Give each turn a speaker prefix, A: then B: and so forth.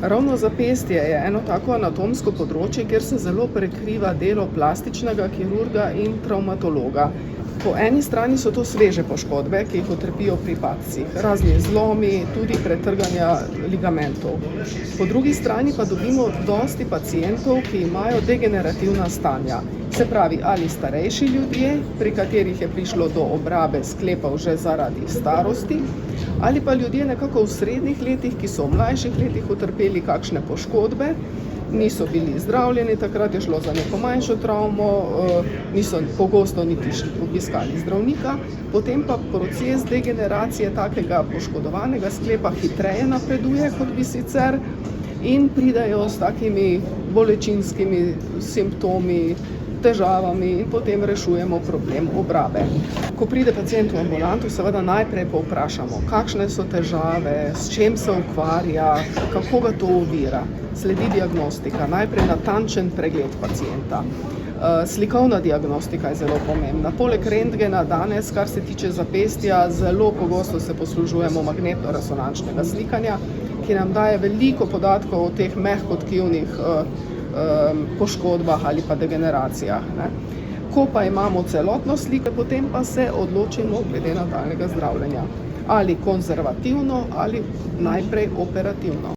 A: Ravno zapestje je eno tako anatomsko področje, kjer se zelo prekriva delo plastičnega kirurga in travmatologa. Po eni strani so to sveže poškodbe, ki jih utrpijo pri padcih, razni zlomi, tudi pretrganja ligamentov. Po drugi strani pa dobimo dosti pacientov, ki imajo degenerativna stanja. Se pravi, ali starejši ljudje, pri katerih je prišlo do obrabe sklepov že zaradi starosti, ali pa ljudje nekako v srednjih letih, ki so v mlajših letih utrpeli kakšne poškodbe, niso bili zdravljeni, takrat je šlo za neko manjšo travmo, niso pogosto niti obiskali zdravnika, potem pa proces degeneracije takega poškodovanega sklepa hitreje napreduje, kot bi sicer, in pridejo s takimi bolečinskimi simptomi, težavami in potem rešujemo problem obrabe. Ko pride pacient v ambulanto, seveda najprej povprašamo, kakšne so težave, s čim se ukvarja, kako ga to ovira. Sledi diagnostika, najprej natančen pregled pacienta. Slikovna diagnostika je zelo pomembna. Poleg rentgena danes, kar se tiče zapestja, zelo pogosto se poslužujemo magnetno-resonančnega slikanja, ki nam daje veliko podatkov o teh mehkotkivnih poškodbah ali pa degeneracijah. Ko pa imamo celotno sliko, potem pa se odločimo glede nadaljnjega zdravljenja. Ali konzervativno ali najprej operativno.